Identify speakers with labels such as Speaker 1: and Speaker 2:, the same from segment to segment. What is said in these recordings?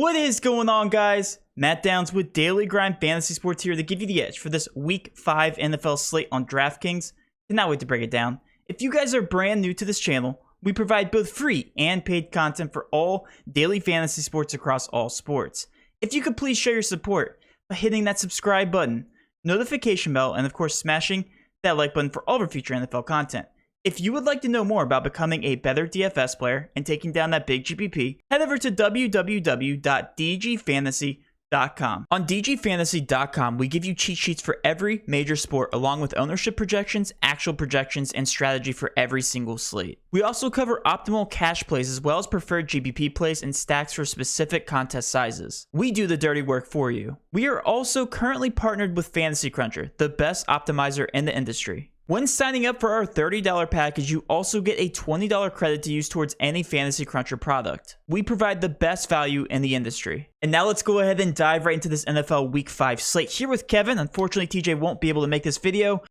Speaker 1: What is going on, guys? Matt Downs with Daily Grind Fantasy Sports here to give you the edge for this Week 5 NFL slate on DraftKings. Cannot wait to break it down. If you guys are brand new to this channel, we provide both free and paid content for all daily fantasy sports across all sports. If you could please show your support by hitting that subscribe button, notification bell, and of course smashing that like button for all of our future NFL content. If you would like to know more about becoming a better DFS player and taking down that big GPP, head over to www.dgfantasy.com. On dgfantasy.com, we give you cheat sheets for every major sport, along with ownership projections, actual projections, and strategy for every single slate. We also cover optimal cash plays as well as preferred GPP plays and stacks for specific contest sizes. We do the dirty work for you. We are also currently partnered with Fantasy Cruncher, the best optimizer in the industry. When signing up for our $30 package, you also get a $20 credit to use towards any Fantasy Cruncher product. We provide the best value in the industry. And now let's go ahead and dive right into this NFL Week 5 slate here with Kevin. Unfortunately, TJ won't be able to make this video.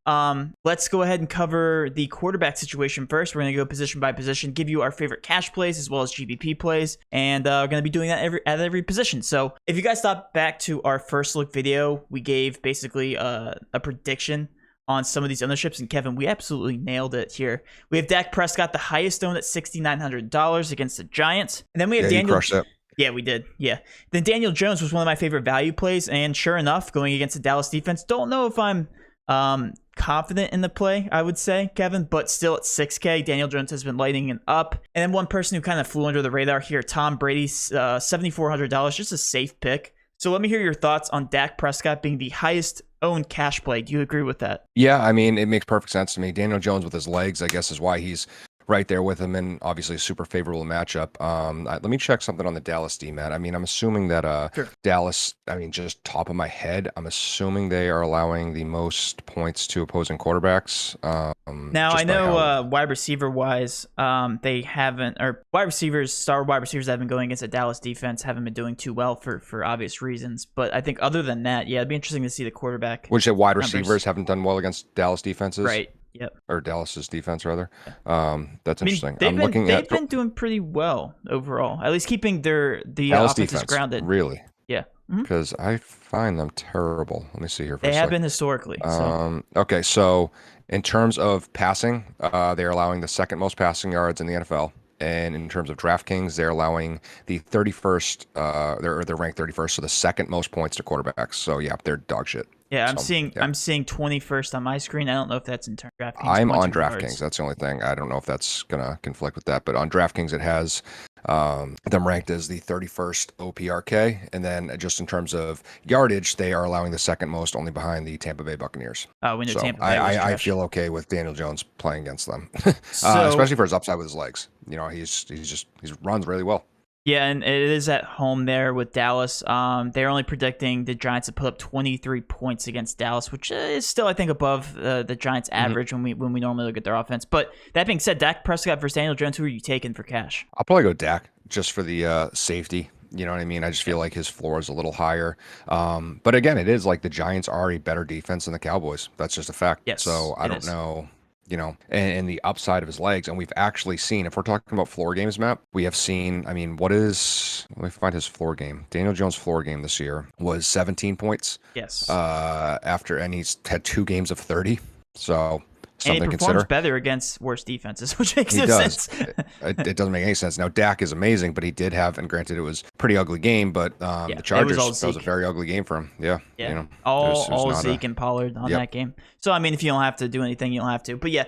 Speaker 1: Let's go ahead and cover the quarterback situation first. We're going to go position by position, give you our favorite cash plays as well as GPP plays, and we're going to be doing that at every position. So if you guys thought back to our first look video, we gave basically a prediction on some of these ownerships, and Kevin, we absolutely nailed it here. We have Dak Prescott, the highest owned at $6,900 against the Giants, and then we have Daniel.
Speaker 2: Crushed it.
Speaker 1: Yeah, we did. Yeah. Then Daniel Jones was one of my favorite value plays, and sure enough, going against the Dallas defense. Don't know if I'm confident in the play, I would say, Kevin, but still at 6K, Daniel Jones has been lighting it up. And then one person who kind of flew under the radar here, Tom Brady, $7,400, just a safe pick. So let me hear your thoughts on Dak Prescott being the highest owned cash play. Do you agree with that?
Speaker 2: Yeah, I mean, it makes perfect sense to me. Daniel Jones with his legs, I guess, is why he's right there with him, and obviously a super favorable matchup. Let me check something on the Dallas D, Matt. I mean, I'm assuming that
Speaker 1: Sure.
Speaker 2: Dallas, I mean, just top of my head, I'm assuming they are allowing the most points to opposing quarterbacks.
Speaker 1: Now, I know wide receiver wise, they haven't, or star wide receivers that have been going against the Dallas defense haven't been doing too well for obvious reasons. But I think other than that, yeah, it'd be interesting to see the quarterback.
Speaker 2: Which the wide
Speaker 1: numbers.
Speaker 2: receivers haven't done well against Dallas defenses.
Speaker 1: Right. Yep.
Speaker 2: Or Dallas's defense, rather.
Speaker 1: Yeah.
Speaker 2: That's interesting.
Speaker 1: They've been doing pretty well overall, at least keeping the
Speaker 2: Dallas
Speaker 1: offenses
Speaker 2: defense,
Speaker 1: grounded.
Speaker 2: Really?
Speaker 1: Yeah.
Speaker 2: Because I find them terrible. Let me see here.
Speaker 1: They have been historically. So.
Speaker 2: Okay, so in terms of passing, they're allowing the second most passing yards in the NFL. And in terms of DraftKings, they're allowing the 31st, they're ranked 31st, so the second most points to quarterbacks. So yeah, they're dog shit.
Speaker 1: Yeah,
Speaker 2: I'm
Speaker 1: seeing 21st on my screen. I don't know if that's in terms of DraftKings.
Speaker 2: I'm on DraftKings. That's the only thing. I don't know if that's gonna conflict with that, but on DraftKings it has them ranked as the 31st OPRK, and then just in terms of yardage, they are allowing the second most, only behind the Tampa Bay Buccaneers.
Speaker 1: Oh, we know
Speaker 2: so
Speaker 1: Tampa Bay.
Speaker 2: I feel okay with Daniel Jones playing against them,
Speaker 1: So,
Speaker 2: especially for his upside with his legs. You know, he runs really well.
Speaker 1: Yeah, and it is at home there with Dallas. They're only predicting the Giants to put up 23 points against Dallas, which is still, I think, above the Giants' average when we normally look at their offense. But that being said, Dak Prescott versus Daniel Jones, who are you taking for cash?
Speaker 2: I'll probably go Dak just for the safety. You know what I mean? I just feel like his floor is a little higher. But again, it is like the Giants are a better defense than the Cowboys. That's just a fact.
Speaker 1: Yes,
Speaker 2: so I don't know. You know, and the upside of his legs. And we've actually seen, if we're talking about floor games, Matt, we have seen, I mean, let me find his floor game. Daniel Jones' floor game this year was 17 points.
Speaker 1: Yes.
Speaker 2: And he's had 2 games of 30. So something
Speaker 1: and
Speaker 2: to
Speaker 1: he performs
Speaker 2: consider.
Speaker 1: better against worse defenses, which makes no sense.
Speaker 2: It doesn't make any sense. Now, Dak is amazing, but he did have, and granted, it was a pretty ugly game, but the Chargers, that was a very ugly game for him. Yeah.
Speaker 1: Yeah.
Speaker 2: You know,
Speaker 1: all Zeke and Pollard on that game. So, I mean, if you don't have to do anything, you don't have to. But yeah,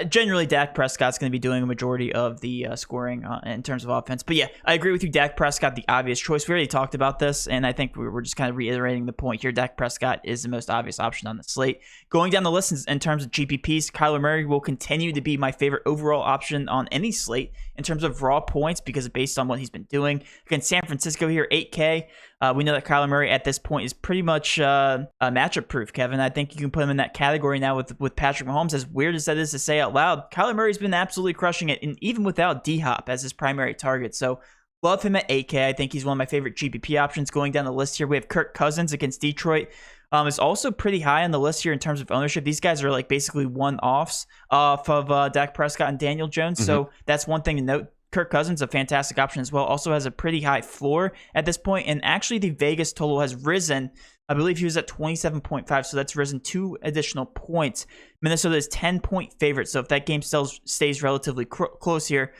Speaker 1: generally, Dak Prescott's going to be doing a majority of the scoring in terms of offense. But yeah, I agree with you. Dak Prescott, the obvious choice. We already talked about this, and I think we're just kind of reiterating the point here. Dak Prescott is the most obvious option on the slate. Going down the list in terms of GPPs, Kyler Murray will continue to be my favorite overall option on any slate in terms of raw points because based on what he's been doing. Against San Francisco here, 8K. We know that Kyler Murray at this point is pretty much matchup proof, Kevin. I think you can put him in that category now with Patrick Mahomes. As weird as that is to say out loud, Kyler Murray's been absolutely crushing it, and even without D-Hop as his primary target. So love him at 8K. I think he's one of my favorite GPP options. Going down the list here, we have Kirk Cousins against Detroit. Is also pretty high on the list here in terms of ownership. These guys are like basically one-offs off of Dak Prescott and Daniel Jones. So that's one thing to note. Kirk Cousins, a fantastic option as well, also has a pretty high floor at this point, and actually the Vegas total has risen. I believe he was at 27.5, so that's risen 2 additional points. Minnesota is 10-point favorite, so if that game still stays relatively close here,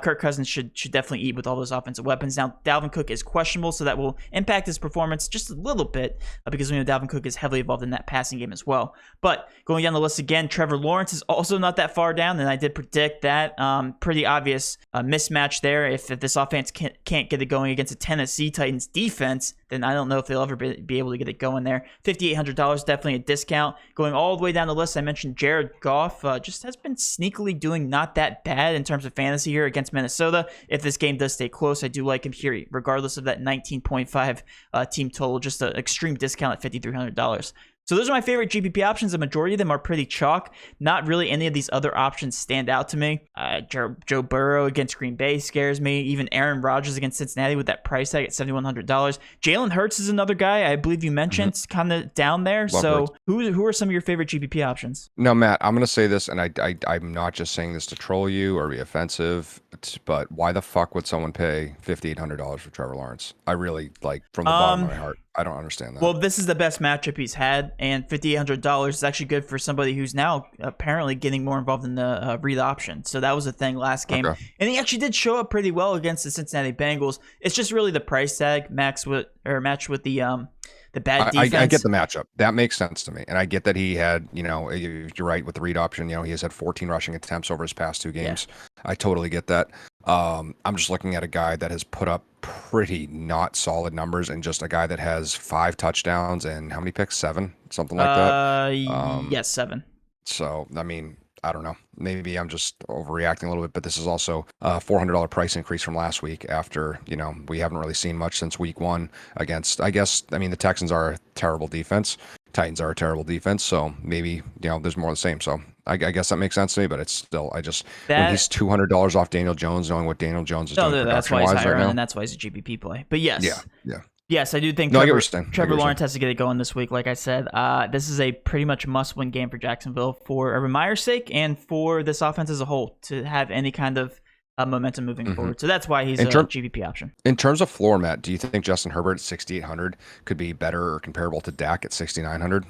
Speaker 1: Kirk Cousins should definitely eat with all those offensive weapons. Now, Dalvin Cook is questionable, so that will impact his performance just a little bit because we know Dalvin Cook is heavily involved in that passing game as well. But going down the list again, Trevor Lawrence is also not that far down, and I did predict that. Pretty obvious mismatch there. If this offense can't get it going against a Tennessee Titans defense, then I don't know if they'll ever be able to get it going there. $5,800, definitely a discount. Going all the way down the list, I mentioned Jared Goff just has been sneakily doing not that bad in terms of fantasy here against Minnesota. If this game does stay close, I do like him here, regardless of that 19.5 team total. Just an extreme discount at $5,300. So those are my favorite GPP options. The majority of them are pretty chalk. Not really any of these other options stand out to me. Joe Burrow against Green Bay scares me. Even Aaron Rodgers against Cincinnati with that price tag at $7,100. Jalen Hurts is another guy I believe you mentioned, kind of down there. Love so who are some of your favorite GPP options?
Speaker 2: No, Matt, I'm going to say this, and I'm not just saying this to troll you or be offensive, but why the fuck would someone pay $5,800 for Trevor Lawrence? I really, from the bottom of my heart, I don't understand that.
Speaker 1: Well, this is the best matchup he's had, and $5,800 is actually good for somebody who's now apparently getting more involved in the read option. So that was a thing last game. Okay. And he actually did show up pretty well against the Cincinnati Bengals. It's just really the price tag match with the bad defense.
Speaker 2: I get the matchup. That makes sense to me. And I get that he had, you're right with the read option, he has had 14 rushing attempts over his past 2 games. Yeah. I totally get that. I'm just looking at a guy that has put up pretty not solid numbers, and just a guy that has 5 touchdowns and how many picks? 7? Something like that?
Speaker 1: Yes, 7.
Speaker 2: So, I mean, I don't know. Maybe I'm just overreacting a little bit, but this is also a $400 price increase from last week after, we haven't really seen much since week 1 against, the Texans are a terrible defense. Titans are a terrible defense. So maybe, there's more of the same. So I guess that makes sense to me, but it's still, when he's $200 off Daniel Jones, knowing what Daniel Jones is doing
Speaker 1: that's why he's higher,
Speaker 2: right now.
Speaker 1: And that's why he's a GPP play. But yes.
Speaker 2: Yeah.
Speaker 1: Yes, I do think Trevor Lawrence has to get it going this week. Like I said, this is a pretty much must-win game for Jacksonville for Urban Meyer's sake and for this offense as a whole to have any kind of momentum moving forward. So that's why he's a GPP option.
Speaker 2: In terms of floor, Matt, do you think Justin Herbert at 6,800 could be better or comparable to Dak at 6,900?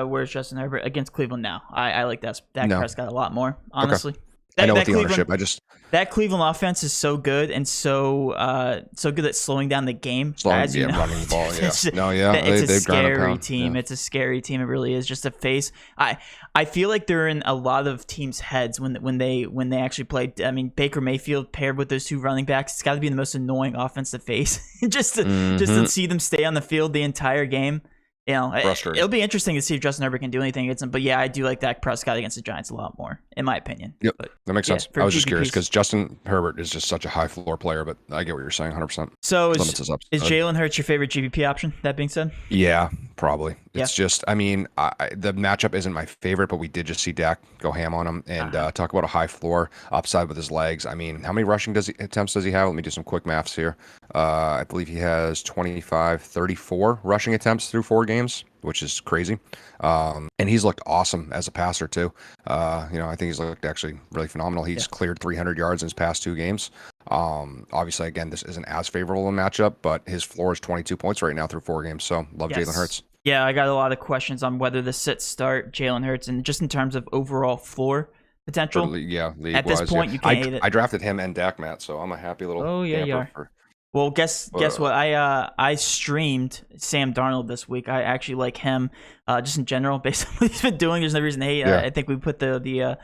Speaker 1: Where's Justin Herbert? Against Cleveland now. I like Dak Prescott a lot more, honestly.
Speaker 2: Okay. I know with the ownership,
Speaker 1: that Cleveland offense is so good and so good at slowing down the game.
Speaker 2: Running the ball.
Speaker 1: It's a scary team. Yeah. It's a scary team. It really is. Just a face. I feel like they're in a lot of teams' heads when they actually play. I mean, Baker Mayfield paired with those 2 running backs, it's got to be the most annoying offense to face. just to see them stay on the field the entire game. It'll be interesting to see if Justin Herbert can do anything against him. But yeah, I do like Dak Prescott against the Giants a lot more, in my opinion.
Speaker 2: Yep,
Speaker 1: but,
Speaker 2: that makes sense. I was just curious because Justin Herbert is just such a high floor player, but I get what you're saying 100%.
Speaker 1: So is Jalen Hurts your favorite GPP option, that being said?
Speaker 2: Yeah, probably. It's just, the matchup isn't my favorite, but we did just see Dak go ham on him and talk about a high floor upside with his legs. I mean, how many rushing attempts does he have? Let me do some quick maths here. I believe he has 34 rushing attempts through 4 games, which is crazy. And he's looked awesome as a passer too. I think he's looked actually really phenomenal. He's cleared 300 yards in his past 2 games. Obviously, again, this isn't as favorable a matchup, but his floor is 22 points right now through 4 games. So love Jalen Hurts.
Speaker 1: Yeah, I got a lot of questions on whether the start Jalen Hurts and just in terms of overall floor potential.
Speaker 2: League-wise.
Speaker 1: At this point, you can't hate it.
Speaker 2: I drafted him and Dak, Matt, so I'm a happy little.
Speaker 1: Oh yeah, you are. Well, guess what? I streamed Sam Darnold this week. I actually like him, just in general, based on what he's been doing. There's no reason to hate. I think we put the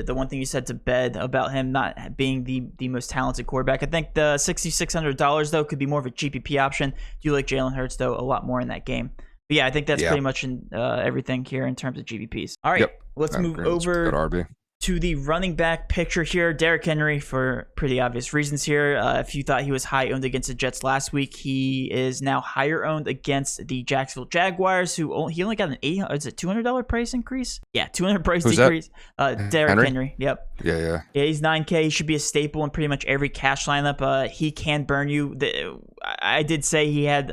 Speaker 1: one thing you said to bed about him not being the most talented quarterback. I think the $6,600 though could be more of a GPP option. Do you like Jalen Hurts though a lot more in that game? But yeah, I think that's pretty much in everything here in terms of GPPs. All right, let's move over to the running back picture here. Derrick Henry, for pretty obvious reasons here. If you thought he was high owned against the Jets last week, he is now higher owned against the Jacksonville Jaguars, who he only got an $200 price increase? Yeah, $200 price decrease. Derrick Henry. Yep.
Speaker 2: Yeah,
Speaker 1: he's 9K. He should be a staple in pretty much every cash lineup. He can burn you. I did say he had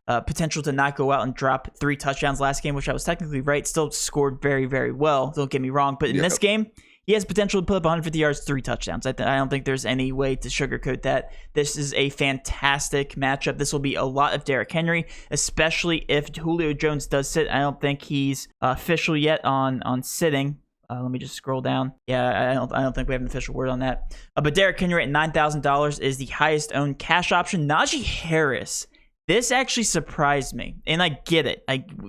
Speaker 1: potential to not go out and drop 3 touchdowns last game, which I was technically right. Still scored very, very well. Don't get me wrong. But in this game, he has potential to put up 150 yards, 3 touchdowns. I don't think there's any way to sugarcoat that. This is a fantastic matchup. This will be a lot of Derrick Henry, especially if Julio Jones does sit. I don't think he's official yet on sitting. Let me just scroll down. Yeah, I don't think we have an official word on that. But Derrick Henry at $9,000 is the highest owned cash option. Najee Harris. This actually surprised me, and I get it.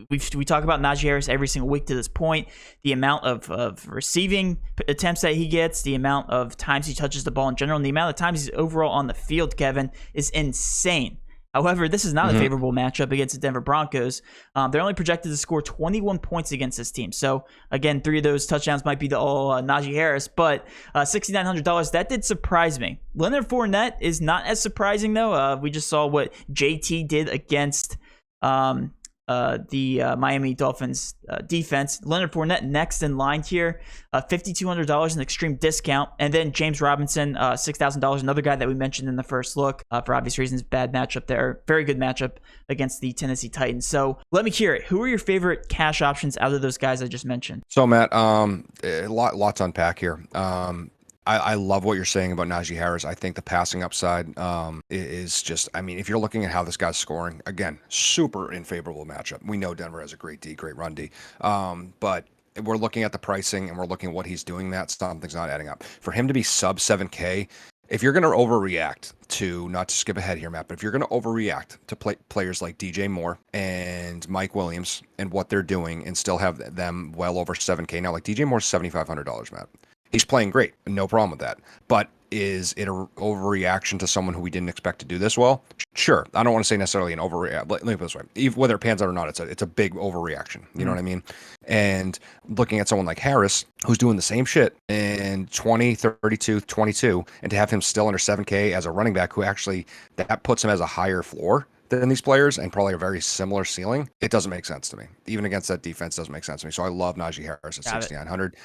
Speaker 1: We talk about Najee Harris every single week to this point. The amount of receiving attempts that he gets, the amount of times he touches the ball in general, and the amount of times he's overall on the field, Kevin, is insane. However, this is not a favorable matchup against the Denver Broncos. They're only projected to score 21 points against this team. So, again, 3 of those touchdowns might be to all Najee Harris, but $6,900, that did surprise me. Leonard Fournette is not as surprising, though. We just saw what JT did against the Miami Dolphins defense. Leonard Fournette next in line here, $5,200, an extreme discount. And then James Robinson, $6,000, another guy that we mentioned in the first look. For obvious reasons, bad matchup there. Very good matchup against the Tennessee Titans. So let me hear it. Who are your favorite cash options out of those guys I just mentioned?
Speaker 2: So, Matt, lots to unpack here. I love what you're saying about Najee Harris. I think the passing upside is just, I mean, if you're looking at how this guy's scoring, again, super unfavorable matchup. We know Denver has a great D, great run D. But we're looking at the pricing and we're looking at what he's doing, that something's not adding up. For him to be sub 7K, if you're going to overreact to, not to skip ahead here, Matt, but if you're going to overreact to players like DJ Moore and Mike Williams and what they're doing and still have them well over 7K now, like DJ Moore's $7,500, Matt. He's playing great, no problem with that. But is it an overreaction to someone who we didn't expect to do this well? Sure. I don't want to say necessarily an overreaction. Let me put it this way. Whether it pans out or not, it's a big overreaction. You know what I mean? And looking at someone like Harris, who's doing the same shit in 20, 32, 22, and to have him still under 7K as a running back who actually, that puts him as a higher floor than these players and probably a very similar ceiling, it doesn't make sense to me. Even against that defense, doesn't make sense to me. So I love Najee Harris at 6,900.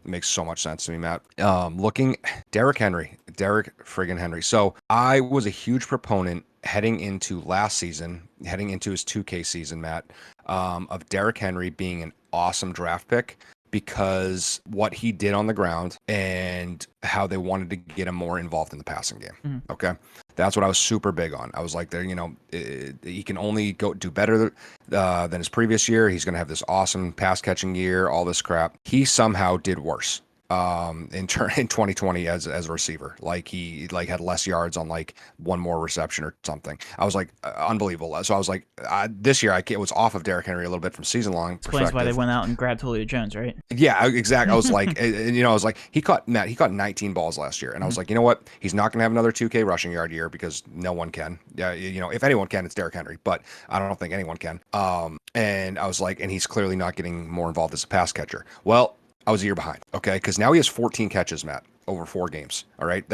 Speaker 2: Makes so much sense to me, Matt. Looking Derrick friggin' Henry. So I was a huge proponent heading into last season, heading into his 2K season, Matt, of Derrick Henry being an awesome draft pick because what he did on the ground and how they wanted to get him more involved in the passing game. Okay. That's what I was super big on. I was like, there, he can only do better than his previous year. He's going to have this awesome pass catching year, all this crap. He somehow did worse in 2020 as a receiver. Like he had less yards on like one more reception or something. I was like, unbelievable. So I was like, this year it was off of Derrick Henry a little bit from season long.
Speaker 1: Explains why they went out and grabbed Julio Jones, right?
Speaker 2: Yeah, exactly. I was like, I was like, he caught 19 balls last year, and I was like, you know what? He's not going to have another 2K rushing yard year because no one can. Yeah, if anyone can, it's Derrick Henry, but I don't think anyone can. And I was like, and he's clearly not getting more involved as a pass catcher. Well, I was a year behind, okay? Because now he has 14 catches, Matt, over 4 games, all right?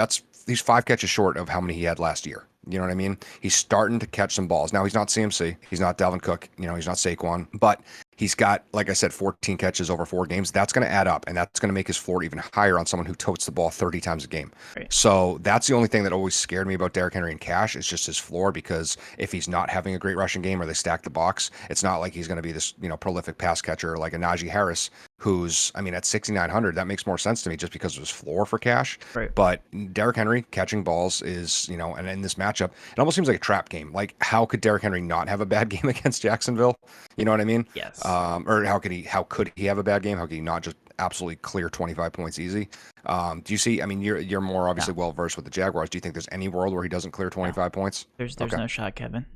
Speaker 2: He's 5 catches short of how many he had last year. You know what I mean? He's starting to catch some balls. Now, he's not CMC. He's not Dalvin Cook. He's not Saquon. But he's got, like I said, 14 catches over 4 games. That's going to add up, and that's going to make his floor even higher on someone who totes the ball 30 times a game. Right. So that's the only thing that always scared me about Derrick Henry in cash is just his floor, because if he's not having a great rushing game or they stack the box, it's not like he's going to be this prolific pass catcher like a Najee Harris, who's, at 6,900, that makes more sense to me just because of his floor for cash. Right. But Derrick Henry catching balls is, and in this matchup, it almost seems like a trap game. Like, how could Derrick Henry not have a bad game against Jacksonville? You know what I mean?
Speaker 1: Yes.
Speaker 2: Or how could he have a bad game? How could he not just absolutely clear 25 points easy? Do you see, you're more obviously well versed with the Jaguars. Do you think there's any world where he doesn't clear 25 points?
Speaker 1: There's no shot, Kevin.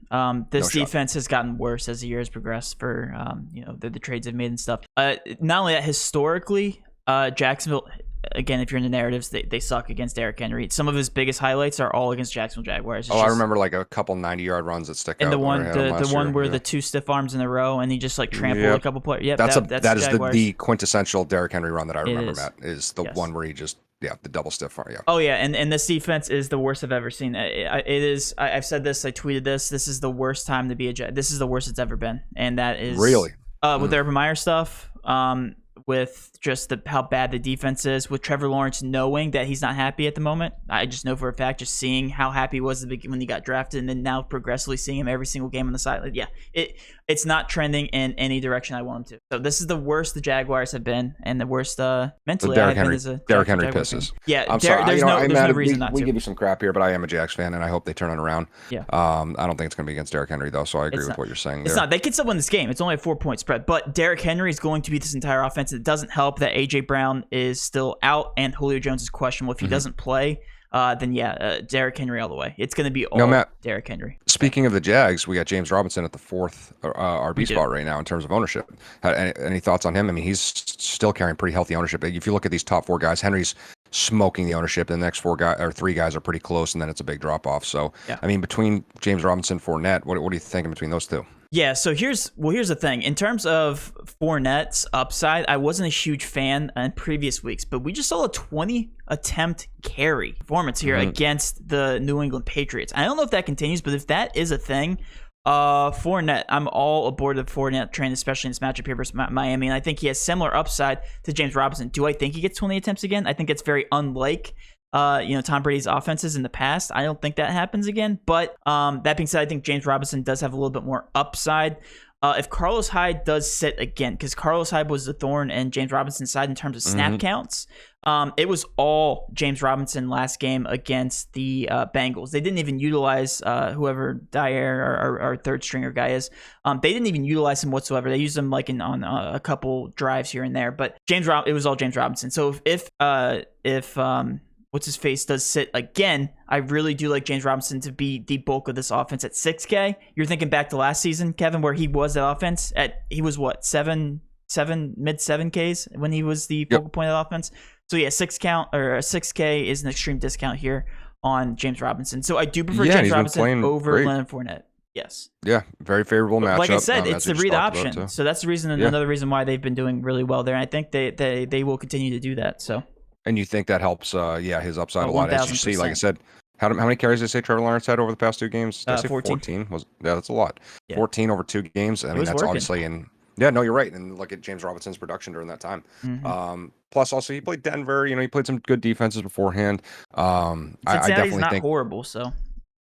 Speaker 1: This defense has gotten worse as the years progressed for the trades they've made and stuff. Not only that, historically, Jacksonville, again, if you're in the narratives, they suck against Derrick Henry. Some of his biggest highlights are all against Jacksonville Jaguars.
Speaker 2: I remember like a couple 90-yard runs that stick out.
Speaker 1: And the one where the 2 stiff arms in a row and he just like trampled a couple players. Yep,
Speaker 2: that is the quintessential Derrick Henry run that I remember, Matt, is the one where he just the double stiff arm. Yeah.
Speaker 1: Oh yeah, and this defense is the worst I've ever seen. It is. I've said this. I tweeted this. This is the worst time to be a Jet. This is the worst it's ever been, and that is
Speaker 2: really
Speaker 1: with the Urban Meyer stuff. with just how bad the defense is, with Trevor Lawrence knowing that he's not happy at the moment. I just know for a fact, just seeing how happy he was when he got drafted, and then now progressively seeing him every single game on the side. Like, yeah, it's not trending in any direction I want him to. So this is the worst the Jaguars have been, and the worst mentally
Speaker 2: Derrick
Speaker 1: I've been
Speaker 2: Henry,
Speaker 1: as a
Speaker 2: Derrick Henry
Speaker 1: Jaguars
Speaker 2: pisses.
Speaker 1: fan. Yeah,
Speaker 2: I'm sorry.
Speaker 1: there's no
Speaker 2: Matt,
Speaker 1: reason not to.
Speaker 2: We give you some crap here, but I am a Jags fan, and I hope they turn it around.
Speaker 1: Yeah.
Speaker 2: I don't think it's going to be against Derrick Henry though, so I agree with what you're saying.
Speaker 1: It's not. They can still win this game. It's only a 4-point spread, but Derrick Henry is going to be this entire offense. It doesn't help that AJ Brown is still out and Julio Jones is questionable. If he doesn't play, then Derrick Henry all the way. It's going to be all Derrick Henry.
Speaker 2: Speaking of the Jags, we got James Robinson at the 4th RB spot right now in terms of ownership. Any thoughts on him? I mean, he's still carrying pretty healthy ownership. If you look at these top 4 guys, Henry's smoking the ownership. The next 3 guys are pretty close, and then it's a big drop off. So, I mean, between James Robinson, Fournette, what are you thinking between those two?
Speaker 1: Yeah, so here's the thing. In terms of Fournette's upside, I wasn't a huge fan in previous weeks, but we just saw a 20 attempt carry performance here against the New England Patriots. I don't know if that continues, but if that is a thing, Fournette, I'm all aboard the Fournette train, especially in this matchup here versus Miami, and I think he has similar upside to James Robinson. Do I think he gets 20 attempts again? I think it's very unlike Tom Brady's offenses in the past. I don't think that happens again. But that being said, I think James Robinson does have a little bit more upside. If Carlos Hyde does sit again, because Carlos Hyde was the thorn in James Robinson's side in terms of snap counts, it was all James Robinson last game against the Bengals. They didn't even utilize whoever Dyer, our third stringer guy is. They didn't even utilize him whatsoever. They used him like on a couple drives here and there. But it was all James Robinson. So if what's his face does sit again, I really do like James Robinson to be the bulk of this offense at 6K. You're thinking back to last season, Kevin, where he was that offense he was what, mid 7Ks when he was the focal point of the offense. So yeah, 6K is an extreme discount here on James Robinson. So I do prefer James Robinson over Leonard Fournette. Yes.
Speaker 2: Yeah, very favorable matchup.
Speaker 1: Like I said, it's the read option. So that's the reason, another reason why they've been doing really well there. And I think they will continue to do that. So.
Speaker 2: And you think that helps, his upside a lot, as you see. Like I said, how many carries did you say Trevor Lawrence had over the past 2 games? Did I say 14? That's a lot. 14 over 2 games. I mean, that's obviously no, you're right. And look at James Robinson's production during that time. Plus, also, he played Denver. He played some good defenses beforehand. I definitely think
Speaker 1: horrible, so.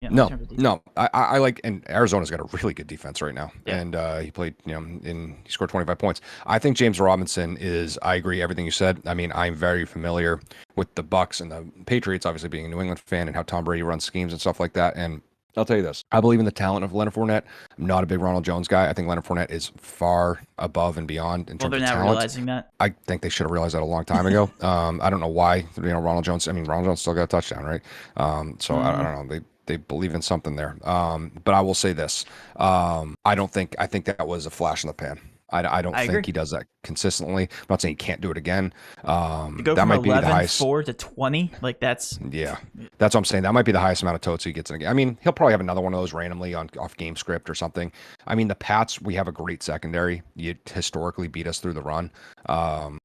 Speaker 2: Yeah, no, I like, and Arizona's got a really good defense right now, and he played, he scored 25 points. I think James Robinson I agree everything you said. I mean, I'm very familiar with the Bucs and the Patriots, obviously being a New England fan, and how Tom Brady runs schemes and stuff like that. And I'll tell you this, I believe in the talent of Leonard Fournette. I'm not a big Ronald Jones guy. I think Leonard Fournette is far above and beyond in terms of talent.
Speaker 1: They're now realizing that.
Speaker 2: I think they should have realized that a long time ago. I don't know why, Ronald Jones still got a touchdown, right? I don't know. They believe in something there. But I will say this. I think that was a flash in the pan. I don't think he does that consistently. I'm not saying he can't do it again. That might be the highest.
Speaker 1: 4 to 20, like that's.
Speaker 2: Yeah, that's what I'm saying. That might be the highest amount of totes he gets in a game. I mean, he'll probably have another one of those randomly off game script or something. I mean, the Pats, we have a great secondary. You historically beat us through the run.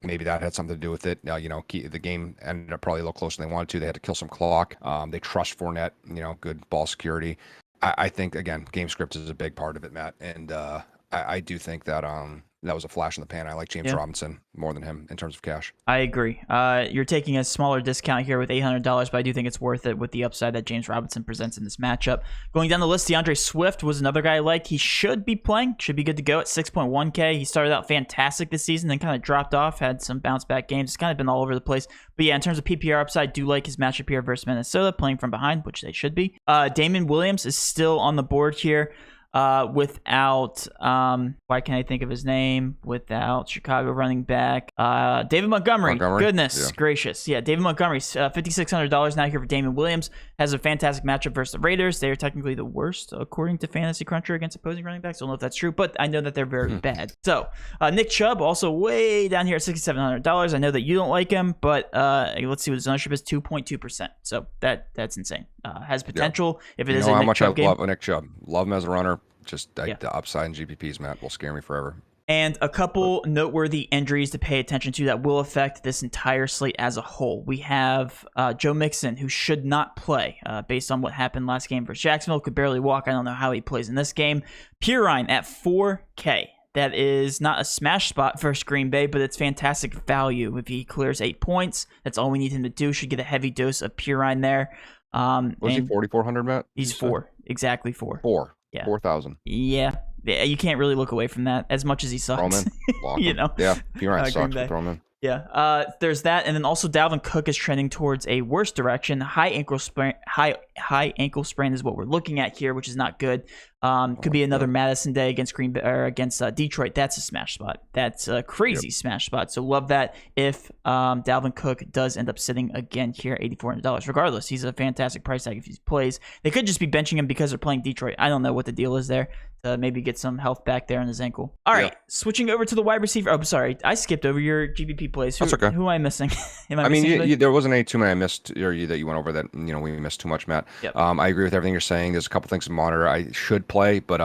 Speaker 2: Maybe that had something to do with it. The game ended up probably a little closer than they wanted to. They had to kill some clock. They trust Fournette. Good ball security. I think again, game script is a big part of it, Matt, and. I do think that that was a flash in the pan. I like James Robinson more than him in terms of cash.
Speaker 1: I agree. You're taking a smaller discount here with $800, but I do think it's worth it with the upside that James Robinson presents in this matchup. Going down the list, DeAndre Swift was another guy I liked. He should be playing, should be good to go at 6.1K. He started out fantastic this season, then kind of dropped off, had some bounce back games. It's kind of been all over the place. But yeah, in terms of PPR upside, do like his matchup here versus Minnesota, playing from behind, which they should be. Damon Williams is still on the board here. Without, why can't I think of his name? Without Chicago running back, David Montgomery. Goodness gracious. Yeah, David Montgomery, $5,600 now here for Damon Williams. Has a fantastic matchup versus the Raiders. They are technically the worst, according to Fantasy Cruncher, against opposing running backs. I don't know if that's true, but I know that they're very bad. So, Nick Chubb, also way down here at $6,700. I know that you don't like him, but let's see what his ownership is, 2.2%. So that's insane. Has potential if it is a Nick Chubb game. You know how much I
Speaker 2: love Nick Chubb. Love him as a runner. Just the upside in GPPs, Matt, will scare me forever.
Speaker 1: And a couple noteworthy injuries to pay attention to that will affect this entire slate as a whole. We have Joe Mixon, who should not play based on what happened last game versus Jacksonville. Could barely walk. I don't know how he plays in this game. Pirine at 4K. that is not a smash spot versus Green Bay, but it's fantastic value. If he clears 8 points, that's all we need him to do. Should get a heavy dose of Purine there.
Speaker 2: Was he 4,400, Matt?
Speaker 1: He's 4. Exactly 4.
Speaker 2: 4.
Speaker 1: Yeah.
Speaker 2: 4,000.
Speaker 1: Yeah. You can't really look away from that as much as he sucks. You know?
Speaker 2: Yeah, Purine sucks. Throw him in.
Speaker 1: Yeah, there's that, and then also Dalvin Cook is trending towards a worse direction. High ankle sprain is what we're looking at here, which is not good. Could be another Madison day against Green Bay or against Detroit. That's a smash spot. That's a crazy smash spot. So love that if Dalvin Cook does end up sitting again here, $8,400. Regardless, he's a fantastic price tag if he plays. They could just be benching him because they're playing Detroit. I don't know what the deal is there. Maybe get some health back there on his ankle. All right, switching over to the wide receiver. Oh, sorry, I skipped over your GBP plays.
Speaker 2: That's okay.
Speaker 1: Who am I missing?
Speaker 2: I mean, there wasn't any too many I missed, or that you went over that we missed too much, Matt.
Speaker 1: Yep.
Speaker 2: I agree with everything you're saying. There's a couple things to monitor. I should play, but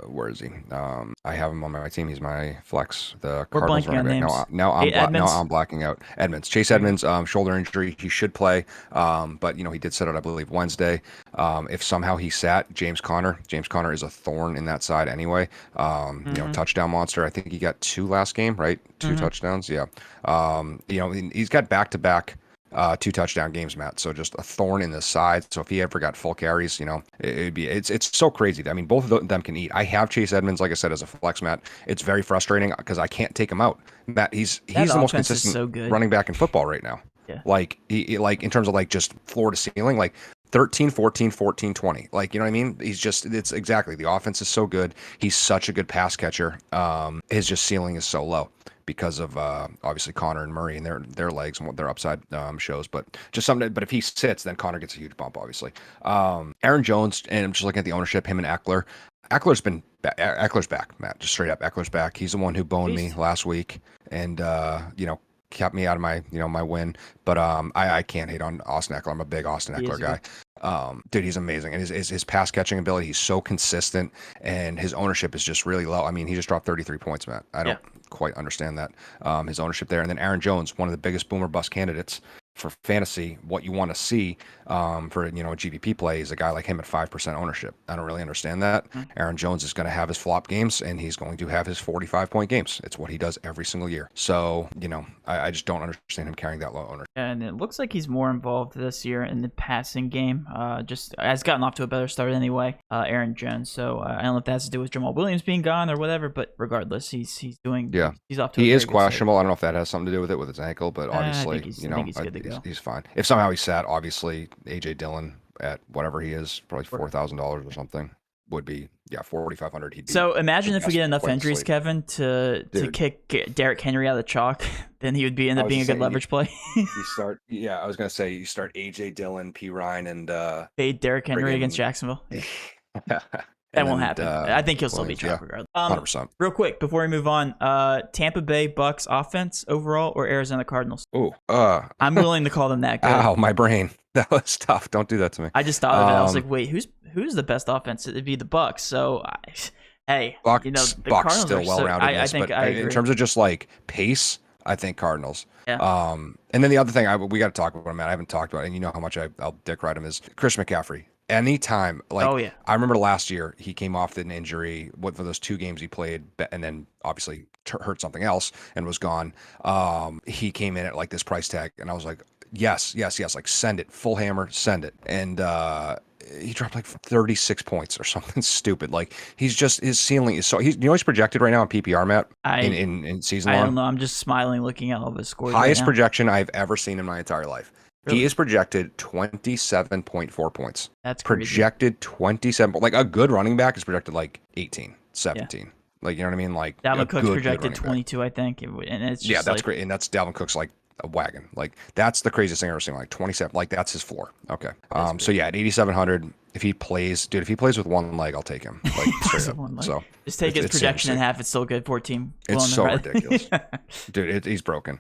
Speaker 2: where is he? I have him on my team. He's my flex. The
Speaker 1: We're
Speaker 2: Cardinals
Speaker 1: running back.
Speaker 2: Now I'm blacking out. Edmonds. Chase Edmonds, shoulder injury. He should play, but he did set out, I believe, Wednesday. If somehow he sat, James Conner is a thorn in that side anyway. Touchdown monster. I think he got 2 last game, right? 2 touchdowns. Yeah. He's got back-to-back 2 touchdown games, Matt. So just a thorn in the side. So if he ever got full carries, it's so crazy. I mean, both of them can eat. I have Chase Edmonds, like I said, as a flex, Matt. It's very frustrating because I can't take him out. Matt, he's the most consistent running back in football right now.
Speaker 1: Yeah.
Speaker 2: Like in terms of just floor to ceiling, like 13, 14, 14, 20. Like, you know what I mean? It's exactly. The offense is so good. He's such a good pass catcher. His ceiling is so low because of obviously Connor and Murray and their legs and what their upside shows. But just something. But if he sits, then Connor gets a huge bump, obviously. Aaron Jones, and I'm just looking at the ownership, him and Eckler. Eckler's back, Matt. Just straight up, Eckler's back. He's the one who boned me last week, and kept me out of my my win. But I can't hate on Austin Eckler. I'm a big Austin Eckler guy. Dude, he's amazing, and his pass catching ability, he's so consistent, and his ownership is just really low. I mean, he just dropped 33 points, Matt. I don't quite understand that, his ownership there. And then Aaron Jones, one of the biggest boomer bust candidates for fantasy. What you want to see for a GVP play is a guy like him at 5% ownership. I don't really understand that. Aaron Jones is going to have his flop games, and he's going to have his 45-point games. It's what he does every single year. So I just don't understand him carrying that low ownership.
Speaker 1: And it looks like he's more involved this year in the passing game. Just has gotten off to a better start anyway, Aaron Jones. So I don't know if that has to do with Jamal Williams being gone or whatever, but regardless, he's doing. Yeah, he's off to.
Speaker 2: He is questionable. I don't know if that has something to do with it with his ankle, but obviously, he's fine. If somehow he sat, obviously AJ Dillon at whatever he is, probably $4,000 or something, would be 4,500. He'd be.
Speaker 1: So imagine if we get enough injuries, Kevin, to kick Derrick Henry out of the chalk, then he would end up being a good leverage play.
Speaker 2: I was gonna say you start AJ Dillon, P Ryan, and
Speaker 1: fade Derrick Henry against Jacksonville. That won't happen. I think he'll still be chalk regardless.
Speaker 2: 100%.
Speaker 1: Real quick before we move on, Tampa Bay Bucks offense overall or Arizona Cardinals?
Speaker 2: I'm
Speaker 1: willing to call them that good.
Speaker 2: Ow, my brain. That was tough. Don't do that to me.
Speaker 1: I just thought of it. I was like, wait, who's the best offense? It'd be the Bucks. So, the
Speaker 2: Bucks
Speaker 1: Cardinals
Speaker 2: still well-rounded. I think in terms of just pace, I think Cardinals.
Speaker 1: Yeah.
Speaker 2: And then the other thing we got to talk about, man. I haven't talked about it, and you know how much I'll dick ride him is Chris McCaffrey. Anytime, I remember last year he came off an injury. What for those 2 games he played, and then obviously hurt something else and was gone. He came in at this price tag, and I was like, yes, send it, full hammer, send it. And he dropped 36 points or something stupid. His ceiling is so. He's projected right now in PPR, Matt. In season long.
Speaker 1: I don't know. I'm just smiling looking at all of his scores.
Speaker 2: Highest projection I've ever seen in my entire life. Really? He is projected 27.4 points.
Speaker 1: That's
Speaker 2: crazy. Projected 27. A good running back is projected 18, 17. You know what I mean?
Speaker 1: Dalvin Cook's projected 22, I think. And it's just
Speaker 2: that's great. And that's Dalvin Cook's a wagon. That's the craziest thing I've ever seen. 27. That's his floor. Okay. So at 8,700, if he plays with one leg, I'll take him. Straight up. So
Speaker 1: just take his projection in half. It's still good. 14.
Speaker 2: It's so ridiculous, dude. He's broken.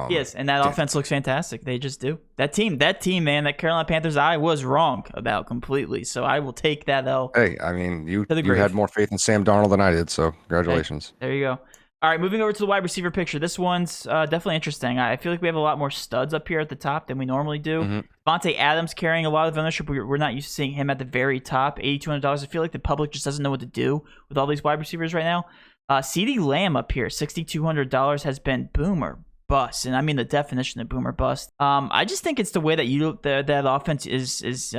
Speaker 1: Yes, and that offense looks fantastic. They just do. That team, man, that Carolina Panthers, I was wrong about completely. So I will take that L.
Speaker 2: Hey, I mean, you had more faith in Sam Darnold than I did, so congratulations.
Speaker 1: Hey, there you go. All right, moving over to the wide receiver picture. This one's definitely interesting. I feel like we have a lot more studs up here at the top than we normally do. Devontae Adams carrying a lot of ownership. We're not used to seeing him at the very top. $8,200. I feel like the public just doesn't know what to do with all these wide receivers right now. CeeDee Lamb up here, $6,200 has been boomer bust, and I mean the definition of boomer bust. I just think it's the way that that offense is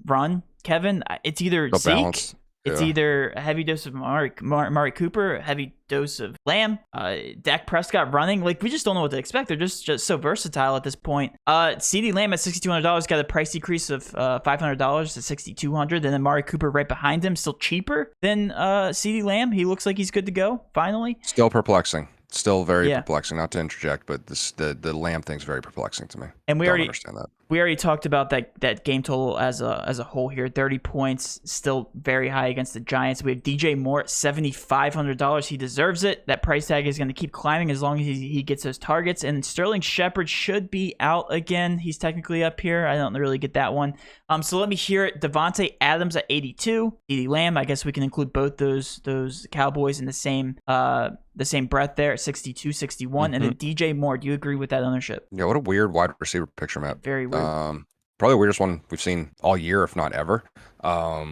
Speaker 1: run, Kevin. It's either Zeke.
Speaker 2: Balance.
Speaker 1: It's either a heavy dose of Amari Cooper, a heavy dose of Lamb, Dak Prescott running. Like, we just don't know what to expect. They're just so versatile at this point. CeeDee Lamb at $6,200 got a price decrease of $500 to $6,200, and then Amari Cooper right behind him, still cheaper than CeeDee Lamb. He looks like he's good to go, finally.
Speaker 2: Still perplexing. Still very perplexing. Not to interject, but the Lamb thing's very perplexing to me. And we understand that.
Speaker 1: We already talked about that game total as a whole here. 30 points, still very high against the Giants. We have DJ Moore at $7,500. He deserves it. That price tag is going to keep climbing as long as he gets those targets. And Sterling Shepard should be out again. He's technically up here. I don't really get that one. So let me hear it. Devontae Adams at 82. CeeDee Lamb, I guess we can include both those Cowboys in the same breath there at 62, 61. And then DJ Moore. Do you agree with that ownership?
Speaker 2: Yeah, what a weird wide receiver picture, Matt.
Speaker 1: Very weird.
Speaker 2: Probably the weirdest one we've seen all year, if not ever.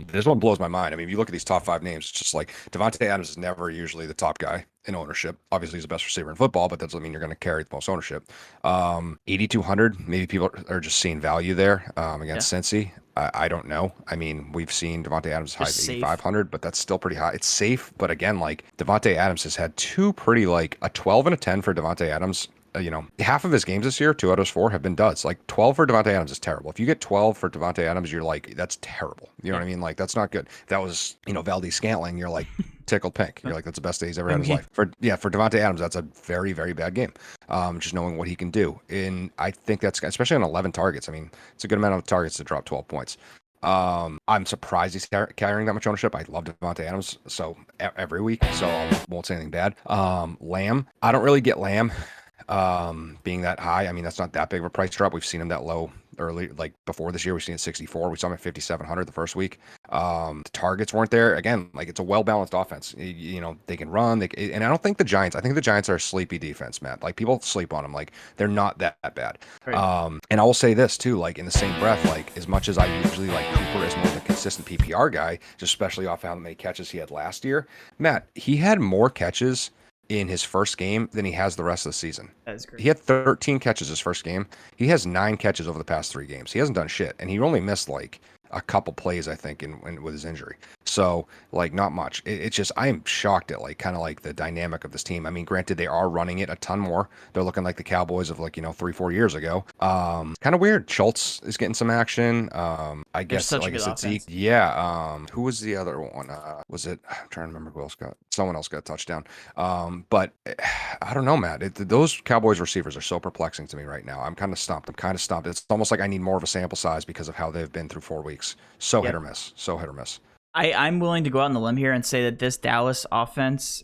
Speaker 2: This one blows my mind. I mean, if you look at these top 5 names, it's just like Devontae Adams is never usually the top guy in ownership. Obviously, he's the best receiver in football, but that doesn't mean you're going to carry the most ownership. 8,200, maybe people are just seeing value there against Cincy. I don't know. I mean, we've seen Devontae Adams high as 8,500, but that's still pretty high. It's safe, but again, like Devontae Adams has had two pretty, like a 12 and a 10 for Devontae Adams. Half of his games this year, 2 out of his 4 have been duds. Like 12 for Devontae Adams is terrible. If you get 12 for Devontae Adams, you're like, that's terrible. You know what I mean? Like, that's not good. If that was, Valdez Scantling, you're like tickled pink. You're like, that's the best day he's ever had in his life. For Devontae Adams, that's a very, very bad game. Just knowing what he can do. And I think that's, especially on 11 targets. I mean, it's a good amount of targets to drop 12 points. I'm surprised he's carrying that much ownership. I love Devontae Adams every week, so I won't say anything bad. Lamb, I don't really get Lamb being that high. I mean, that's not that big of a price drop. We've seen him that low early, like before this year. We've seen it 64. We saw him at 5,700 the first week. The targets weren't there. Again, like it's a well-balanced offense. They can run. And I don't think the Giants. I think the Giants are a sleepy defense, Matt. Like people sleep on them. Like they're not that bad. Right. And I will say this too. Like in the same breath, like as much as I usually like Cooper as more of a consistent PPR guy, just especially off how many catches he had last year, Matt, he had more catches in his first game than he has the rest of the season.
Speaker 1: That is great.
Speaker 2: He had 13 catches his first game. He has 9 catches over the past 3 games. He hasn't done shit, and he only missed like a couple plays, I think, with his injury. So, like, not much. It's just, I am shocked at, like, kind of like the dynamic of this team. I mean, granted, they are running it a ton more. They're looking like the Cowboys of, like, 3-4 years ago. Kind of weird. Schultz is getting some action. I guess, like I said, Zeke. Yeah. Who was the other one? Was it, I'm trying to remember who else someone else got a touchdown. But I don't know, Matt. Those Cowboys receivers are so perplexing to me right now. I'm kind of stumped. It's almost like I need more of a sample size because of how they've been through 4 weeks. Hit or miss. Hit or miss.
Speaker 1: I'm willing to go out on the limb here and say that this Dallas offense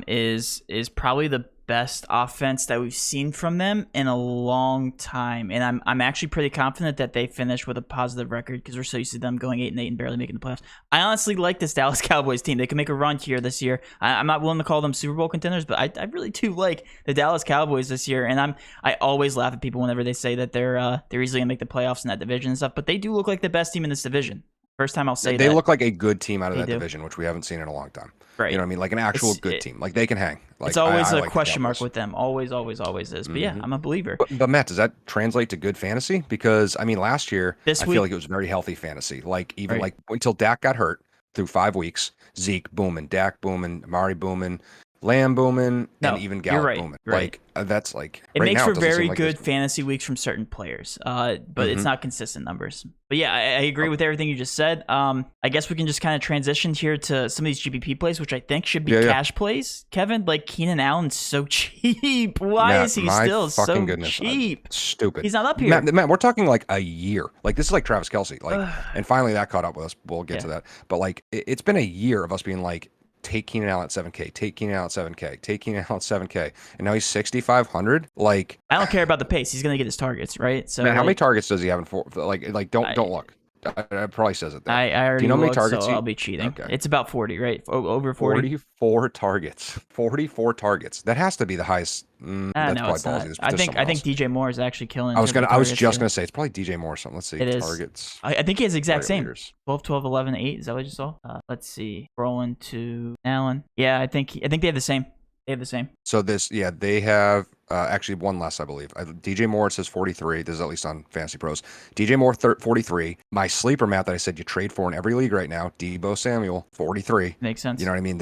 Speaker 1: is probably the best offense that we've seen from them in a long time, and I'm actually pretty confident that they finish with a positive record because we're so used to them going 8-8 and barely making the playoffs. I honestly like this Dallas Cowboys team. They can make a run here this year. I'm not willing to call them Super Bowl contenders, but I really do like the Dallas Cowboys this year, and I always laugh at people whenever they say that they're easily gonna make the playoffs in that division and stuff, but they do look like the best team in this division. First time I'll say
Speaker 2: they
Speaker 1: that.
Speaker 2: look like a good team out of that division, which we haven't seen in a long time.
Speaker 1: Right.
Speaker 2: You know what I mean? Like an actual good team. Like they can hang. Like,
Speaker 1: it's always
Speaker 2: I
Speaker 1: a
Speaker 2: like
Speaker 1: question mark with them. Always is. But yeah, I'm a believer.
Speaker 2: But Matt, does that translate to good fantasy? Because I mean, last year I feel like it was very healthy fantasy. Like even like until Dak got hurt through 5 weeks, Zeke booming, Dak booming, Amari booming, Lamb booming, and even Gallup booming.
Speaker 1: Right.
Speaker 2: Like that's like
Speaker 1: it makes for very good fantasy weeks from certain players. But it's not consistent numbers. But yeah, I agree with everything you just said. I guess we can just kind of transition here to some of these GPP plays, which I think should be cash plays. Kevin, like Keenan Allen's so cheap. Why is he still so cheap?
Speaker 2: Stupid.
Speaker 1: He's not up here.
Speaker 2: Matt, we're talking like a year. Like this is like Travis Kelce. Like, and finally that caught up with us. We'll get to that. But like, it's been a year of us being like, take Keenan Allen at 7K, take Keenan Allen at 7K, take Keenan Allen at 7K, and now he's 6,500. Like,
Speaker 1: I don't care about the pace. He's gonna get his targets, right? So,
Speaker 2: man, how many targets does he have in 4? Like, don't look. It probably says it there.
Speaker 1: I
Speaker 2: Do
Speaker 1: already
Speaker 2: you know how many
Speaker 1: looked, so
Speaker 2: targets
Speaker 1: I'll be cheating.
Speaker 2: Okay.
Speaker 1: It's about 40, right? Over 40?
Speaker 2: 44 targets. 44 targets. That has to be the highest. That's
Speaker 1: No,
Speaker 2: probably
Speaker 1: it's
Speaker 2: ballsy.
Speaker 1: not.
Speaker 2: There's
Speaker 1: I think
Speaker 2: someone else.
Speaker 1: DJ Moore is actually killing in terms of
Speaker 2: I was
Speaker 1: targets,
Speaker 2: just
Speaker 1: too.
Speaker 2: gonna say it's probably DJ Moore or something. Let's see.
Speaker 1: It is.
Speaker 2: Targets.
Speaker 1: I think he has the exact
Speaker 2: Target
Speaker 1: same.
Speaker 2: leaders.
Speaker 1: 12, 12, 11, 8. Is that what you saw? Let's see. Scrolling to Allen. Yeah, I think they have the same. They have the same.
Speaker 2: So they have actually one less, I believe. DJ Moore, it says 43. This is at least on Fantasy Pros. DJ Moore, 43. My sleeper Matt that I said you trade for in every league right now, Deebo Samuel, 43.
Speaker 1: Makes sense.
Speaker 2: You know what I mean?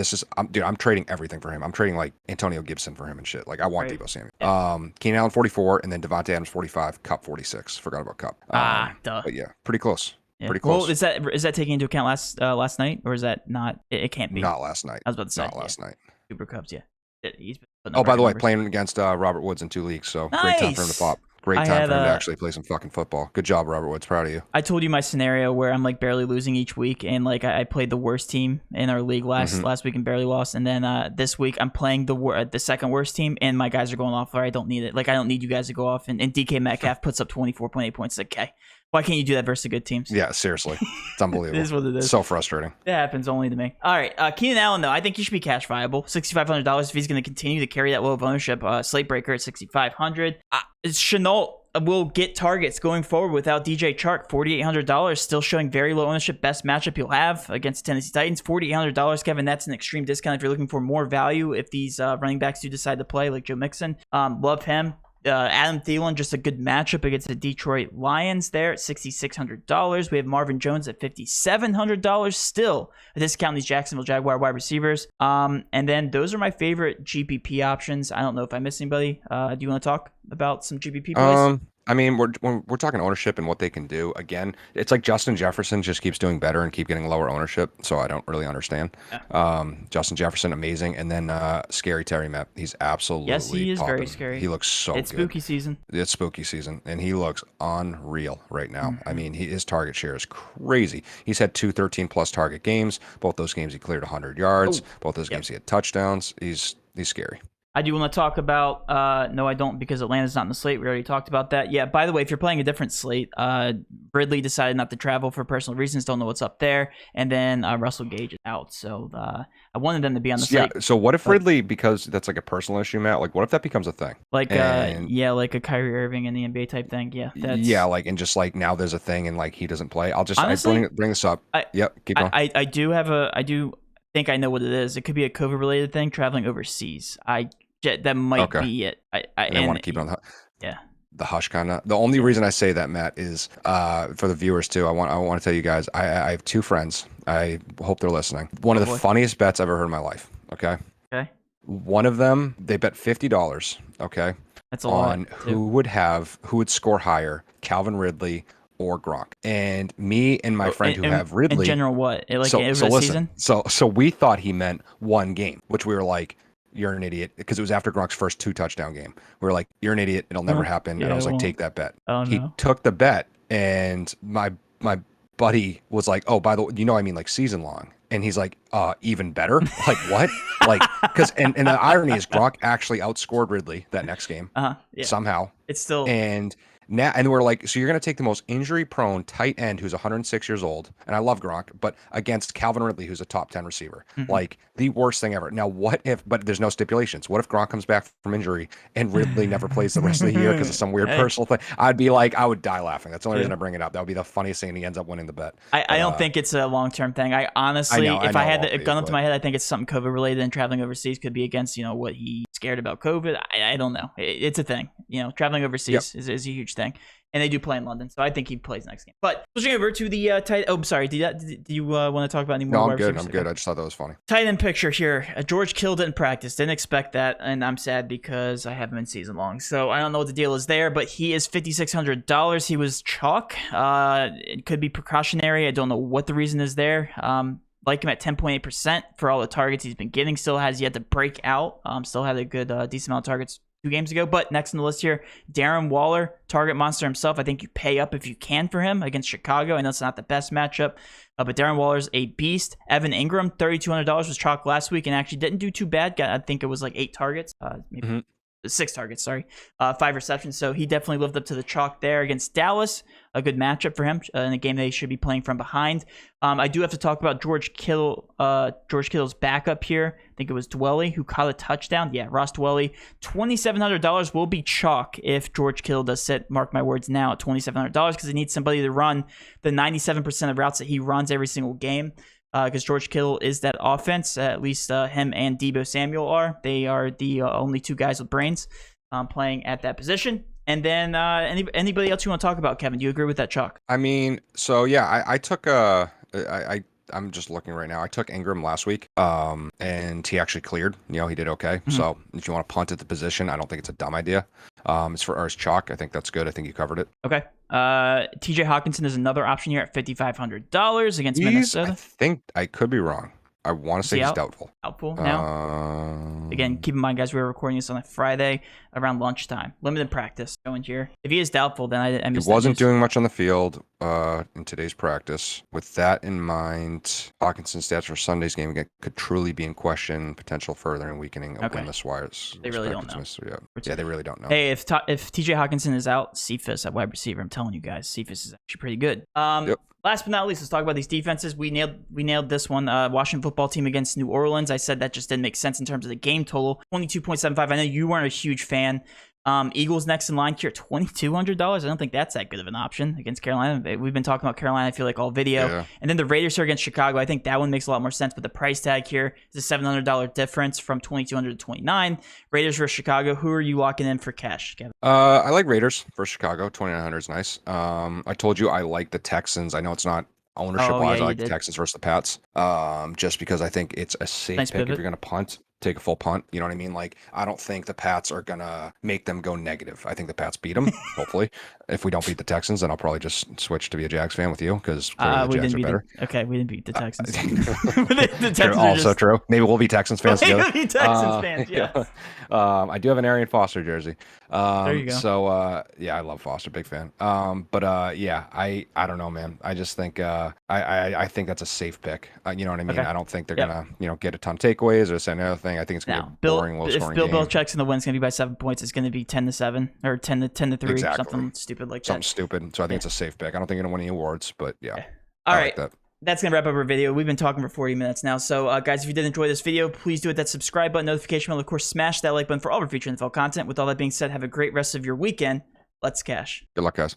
Speaker 2: Dude, I'm trading everything for him. I'm trading like Antonio Gibson for him and shit. Like I want
Speaker 1: Right.
Speaker 2: Deebo Samuel.
Speaker 1: Yeah.
Speaker 2: Keenan Allen, 44, and then Devontae Adams, 45. Cup, 46. Forgot about Cup.
Speaker 1: Duh.
Speaker 2: But yeah, pretty close.
Speaker 1: Yeah.
Speaker 2: Pretty close.
Speaker 1: Well, is that taking into account last night, or is that not? It can't be.
Speaker 2: Not last night.
Speaker 1: I was about to say.
Speaker 2: Not last night.
Speaker 1: Super Cups, yeah. He's been putting
Speaker 2: Oh,
Speaker 1: up
Speaker 2: by the way,
Speaker 1: numbers.
Speaker 2: playing against Robert Woods in 2 leagues, so great time for him to
Speaker 1: Nice!
Speaker 2: pop. Great
Speaker 1: I
Speaker 2: time
Speaker 1: had,
Speaker 2: for him to actually play some fucking football. Good job, Robert Woods. Proud of you.
Speaker 1: I told you my scenario where I'm like barely losing each week, and like I played the worst team in our league last week and barely lost, and then this week I'm playing the second worst team, and my guys are going off. Or I don't need it. Like I don't need you guys to go off. And DK Metcalf puts up 24.8 points. Like, okay, why can't you do that versus the good teams?
Speaker 2: Yeah, seriously, it's unbelievable.
Speaker 1: It is what it is.
Speaker 2: So frustrating.
Speaker 1: It happens only to me. All right, Keenan Allen though, I think he should be cash viable. $6,500 if he's going to continue to carry that low of ownership. Slate breaker at $6,500. Chenault will get targets going forward without DJ Chark. $4,800, still showing very low ownership. Best matchup you'll have against Tennessee Titans. $4,800, Kevin. That's an extreme discount if you're looking for more value. If these running backs do decide to play, like Joe Mixon, love him. Adam Thielen, just a good matchup against the Detroit Lions there at $6,600. We have Marvin Jones at $5,700. Still a discount on these Jacksonville Jaguar wide receivers. And then those are my favorite GPP options. I don't know if I missed anybody. Do you want to talk about some GPP plays?
Speaker 2: I mean, when we're talking ownership and what they can do. Again, it's like Justin Jefferson just keeps doing better and keep getting lower ownership. So I don't really understand.
Speaker 1: Yeah.
Speaker 2: Justin Jefferson, amazing, and then Scary Terry Matt. He's absolutely
Speaker 1: Yes, he is
Speaker 2: popping.
Speaker 1: very scary.
Speaker 2: He looks so
Speaker 1: It's
Speaker 2: good.
Speaker 1: spooky season.
Speaker 2: It's spooky season, and he looks unreal right now.
Speaker 1: Mm-hmm.
Speaker 2: I mean, his target share is crazy. He's had 2 13-plus target games. Both those games he cleared 100 yards. Both those games he had touchdowns. He's scary.
Speaker 1: I do want to talk about, no, I don't, because Atlanta's not in the slate. We already talked about that. Yeah, by the way, if you're playing a different slate, Ridley decided not to travel for personal reasons. Don't know what's up there. And then Russell Gage is out. So I wanted them to be on the slate.
Speaker 2: Yeah, so what if Ridley, because that's like a personal issue, Matt, like what if that becomes a thing?
Speaker 1: Like, like a Kyrie Irving in the NBA type thing. Yeah.
Speaker 2: Yeah, like, and just like now there's a thing and like he doesn't play.
Speaker 1: Honestly,
Speaker 2: bring this up. Yep, keep going.
Speaker 1: I do think I know what it is. It could be a COVID related thing, traveling overseas. That might be it. I
Speaker 2: want to keep it on the hush kind of. The only
Speaker 1: Yeah.
Speaker 2: reason I say that, Matt, is for the viewers too. I want to tell you guys. I have 2 friends. I hope they're listening. One of the funniest bets I've ever heard in my life. Okay.
Speaker 1: Okay.
Speaker 2: One of them, they bet $50. Okay.
Speaker 1: That's a lot.
Speaker 2: On who would score higher, Calvin Ridley or Gronk. And me and my friend who have Ridley.
Speaker 1: In general, what? Like
Speaker 2: so
Speaker 1: listen.
Speaker 2: Season? So we thought he meant one game, which we were like, you're an idiot, because it was after Gronk's first 2 touchdown game. We were like, you're an idiot. It'll never happen. And I was like, take that bet.
Speaker 1: Oh,
Speaker 2: he took the bet, and my buddy was like, oh, by the way, I mean like season long. And he's like, even better? Like what? Like, because and the irony is Gronk actually outscored Ridley that next game.
Speaker 1: Yeah.
Speaker 2: Somehow.
Speaker 1: It's still
Speaker 2: And we're like, so you're going to take the most injury-prone tight end who's 106 years old, and I love Gronk, but against Calvin Ridley, who's a top 10 receiver. Like, the worst thing ever. Now, what if, but there's no stipulations. What if Gronk comes back from injury and Ridley never plays the rest of the year because of some weird personal thing? I would die laughing. That's the only reason I bring it up. That would be the funniest thing, and he ends up winning the bet.
Speaker 1: I don't think it's a long-term thing. I honestly, if I had a gun up to my head, I think it's something COVID-related, and traveling overseas could be against, what he's scared about COVID. I don't know. It's a thing. Traveling overseas is a huge thing. And they do play in London, so I think he plays next game. But switching over to the tight. Oh, I'm sorry. Do you want to talk about any more?
Speaker 2: No, I'm good. I'm good. I just thought that was funny.
Speaker 1: Tight end picture here. George Kittle didn't practice. Didn't expect that, and I'm sad because I have him in season long. So I don't know what the deal is there, but he is $5,600. He was chalk. It could be precautionary. I don't know what the reason is there. Like him at 10.8% for all the targets he's been getting. Still has yet to break out. Still had a good decent amount of targets 2 games ago. But next on the list here, Darren Waller, target monster himself. I think you pay up if you can for him against Chicago. I know it's not the best matchup, but Darren Waller's a beast. Evan Ingram, $3,200 was chalk last week and actually didn't do too bad. I think it was like 8 targets. 6 targets, sorry, 5 receptions. So he definitely lived up to the chalk there against Dallas. A good matchup for him in a game they should be playing from behind. I do have to talk about George Kittle's backup here. I think it was Dwelly who caught a touchdown. Yeah, Ross Dwelly. $2,700 will be chalk if George Kittle does sit, mark my words now, at $2,700 because he needs somebody to run the 97% of routes that he runs every single game. Because George Kittle is that offense. At least him and Deebo Samuel are. They are the only 2 guys with brains playing at that position. And then anybody else you want to talk about, Kevin? Do you agree with that chalk?
Speaker 2: I mean, so yeah, I took I'm just looking right now. I took Ingram last week, and he actually cleared. He did okay. Mm-hmm. So if you want to punt at the position, I don't think it's a dumb idea. As far as chalk, I think that's good. I think you covered it.
Speaker 1: Okay. TJ Hawkinson is another option here at $5,500 against Minnesota.
Speaker 2: I think I could be wrong. I want to say he's doubtful.
Speaker 1: Doubtful now. Again, keep in mind, guys, we were recording this on a Friday around lunchtime. Limited practice going here. If he is doubtful, then I
Speaker 2: he wasn't doing much on the field in today's practice. With that in mind, Hawkinson's stats for Sunday's game again could truly be in question. Potential further and weakening of when this wires.
Speaker 1: They really don't know.
Speaker 2: Yeah, they really don't know.
Speaker 1: Hey, if TJ Hawkinson is out, Cephas at wide receiver. I'm telling you guys, Cephas is actually pretty good. Yep. Last but not least, let's talk about these defenses. We nailed this one. Washington football team against New Orleans. I said that just didn't make sense in terms of the game total. 22.75. I know you weren't a huge fan. Eagles next in line here, $2,200. I don't think that's that good of an option against Carolina. We've been talking about Carolina, I feel like, all video. Yeah. And then the Raiders here against Chicago. I think that one makes a lot more sense, but the price tag here is a $700 difference from $2,200 to $2,900. Raiders versus Chicago. Who are you locking in for cash, Kevin?
Speaker 2: I like Raiders versus Chicago. $2,900 is nice. I told you I like the Texans. I know it's not ownership-wise. I like the Texans versus the Pats. Just because I think it's a safe pick if you're going to punt. Take a full punt. You know what I mean? Like, I don't think the Pats are going to make them go negative. I think the Pats beat them, hopefully. If we don't beat the Texans, then I'll probably just switch to be a Jags fan with you because the Jags are better.
Speaker 1: Okay, we didn't beat the Texans. The Texans
Speaker 2: also true. Maybe we'll be Texans fans together.
Speaker 1: We'll be Texans fans, yes.
Speaker 2: I do have an Arian Foster jersey.
Speaker 1: There you go.
Speaker 2: So, yeah, I love Foster. Big fan. Yeah, I don't know, man. I just think I think that's a safe pick. You know what I mean? Okay. I don't think they're going to get a ton of takeaways or this and another thing. I think it's going to be a boring, low-scoring game.
Speaker 1: If Bill Belichick's in the win, it's going to be by 7 points. It's going to be 10-7 or 10-3, exactly. Something stupid like that.
Speaker 2: Something stupid. So I think it's a safe pick. I don't think you're going to win any awards, but yeah.
Speaker 1: Okay. All right. Like that's going to wrap up our video. We've been talking for 40 minutes now. So, guys, if you did enjoy this video, please do hit that subscribe button, notification bell, of course, smash that like button for all of our future NFL content. With all that being said, have a great rest of your weekend. Let's cash.
Speaker 2: Good luck, guys.